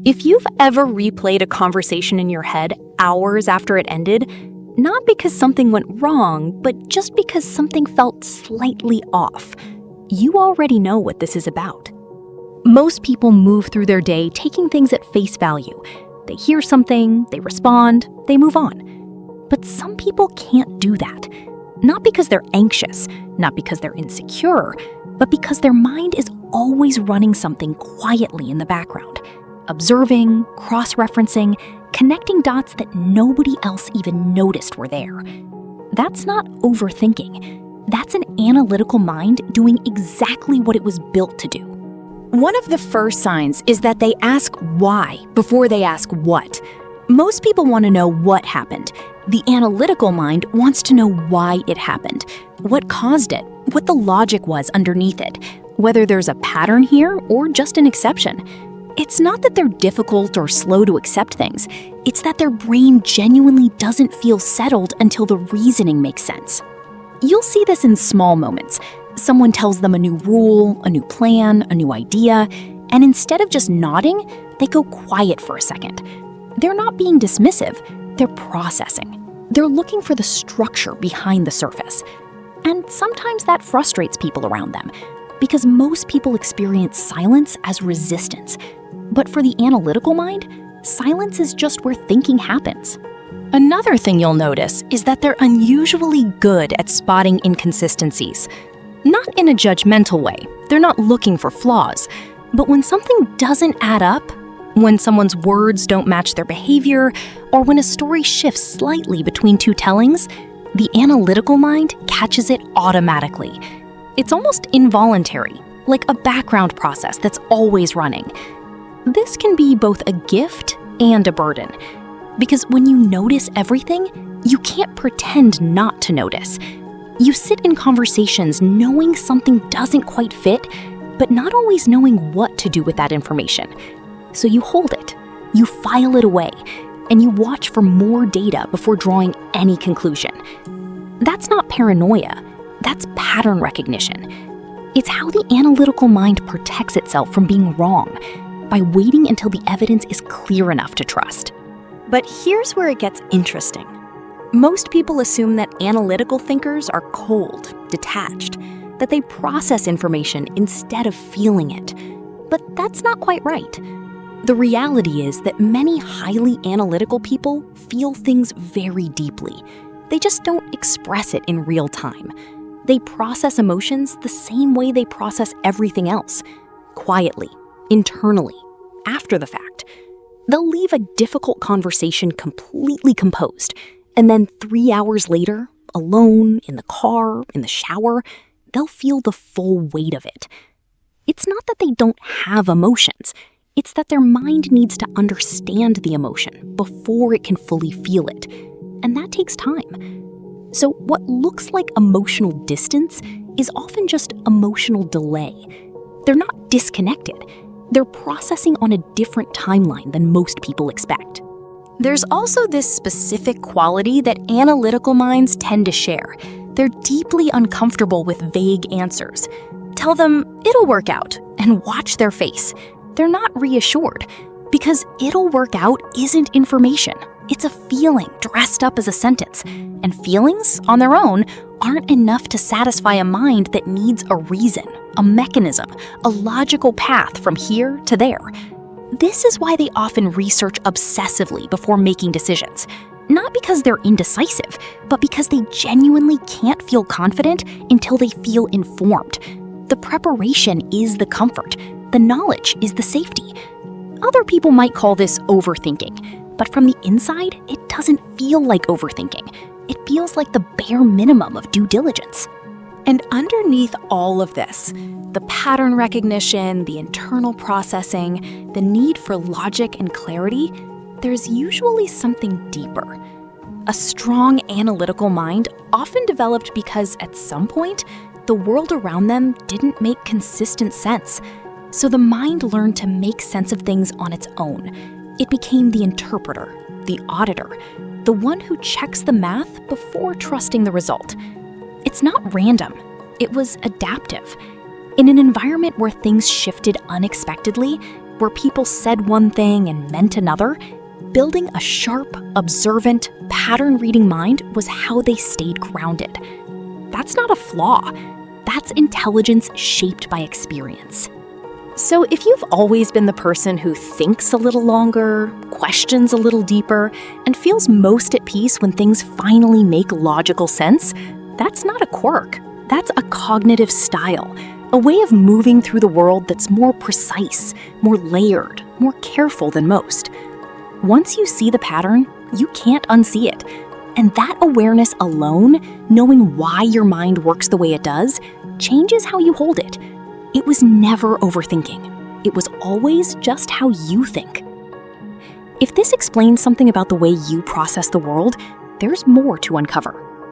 If you've ever replayed a conversation in your head hours after it ended, not because something went wrong, but just because something felt slightly off, you already know what this is about. Most people move through their day taking things at face value. They hear something, they respond, they move on. But some people can't do that. Not because they're anxious, not because they're insecure, but because their mind is always running something quietly in the background, observing, cross-referencing, connecting dots that nobody else even noticed were there. That's not overthinking. That's an analytical mind doing exactly what it was built to do. One of the first signs is that they ask why before they ask what. Most people want to know what happened. The analytical mind wants to know why it happened, what caused it, what the logic was underneath it, whether there's a pattern here or just an exception. It's not that they're difficult or slow to accept things. It's that their brain genuinely doesn't feel settled until the reasoning makes sense. You'll see this in small moments. Someone tells them a new rule, a new plan, a new idea, and instead of just nodding, they go quiet for a second. They're not being dismissive, they're processing. They're looking for the structure behind the surface. And sometimes that frustrates people around them, because most people experience silence as resistance. But for the analytical mind, silence is just where thinking happens. Another thing you'll notice is that they're unusually good at spotting inconsistencies. Not in a judgmental way, they're not looking for flaws, but when something doesn't add up, when someone's words don't match their behavior, or when a story shifts slightly between two tellings, the analytical mind catches it automatically. It's almost involuntary, like a background process that's always running. This can be both a gift and a burden, because when you notice everything, you can't pretend not to notice. You sit in conversations knowing something doesn't quite fit, but not always knowing what to do with that information. So you hold it, you file it away, and you watch for more data before drawing any conclusion. That's not paranoia, that's pattern recognition. It's how the analytical mind protects itself from being wrong, by waiting until the evidence is clear enough to trust. But here's where it gets interesting. Most people assume that analytical thinkers are cold, detached, that they process information instead of feeling it. But that's not quite right. The reality is that many highly analytical people feel things very deeply. They just don't express it in real time. They process emotions the same way they process everything else, quietly, internally, after the fact. They'll leave a difficult conversation completely composed, and then 3 hours later, alone, in the car, in the shower, they'll feel the full weight of it. It's not that they don't have emotions. It's that their mind needs to understand the emotion before it can fully feel it. And that takes time. So what looks like emotional distance is often just emotional delay. They're not disconnected. They're processing on a different timeline than most people expect. There's also this specific quality that analytical minds tend to share. They're deeply uncomfortable with vague answers. Tell them, it'll work out, and watch their face. They're not reassured, because it'll work out isn't information. It's a feeling dressed up as a sentence, and feelings, on their own, aren't enough to satisfy a mind that needs a reason, a mechanism, a logical path from here to there. This is why they often research obsessively before making decisions. Not because they're indecisive, but because they genuinely can't feel confident until they feel informed. The preparation is the comfort. The knowledge is the safety. Other people might call this overthinking, but from the inside, it doesn't feel like overthinking. It feels like the bare minimum of due diligence. And underneath all of this, the pattern recognition, the internal processing, the need for logic and clarity, there's usually something deeper. A strong analytical mind often developed because at some point, the world around them didn't make consistent sense. So the mind learned to make sense of things on its own. It became the interpreter, the auditor, the one who checks the math before trusting the result. It's not random. It was adaptive. In an environment where things shifted unexpectedly, where people said one thing and meant another, building a sharp, observant, pattern-reading mind was how they stayed grounded. That's not a flaw. That's intelligence shaped by experience. So if you've always been the person who thinks a little longer, questions a little deeper, and feels most at peace when things finally make logical sense, that's not a quirk. That's a cognitive style, a way of moving through the world that's more precise, more layered, more careful than most. Once you see the pattern, you can't unsee it. And that awareness alone, knowing why your mind works the way it does, changes how you hold it. It was never overthinking. It was always just how you think. If this explains something about the way you process the world, there's more to uncover.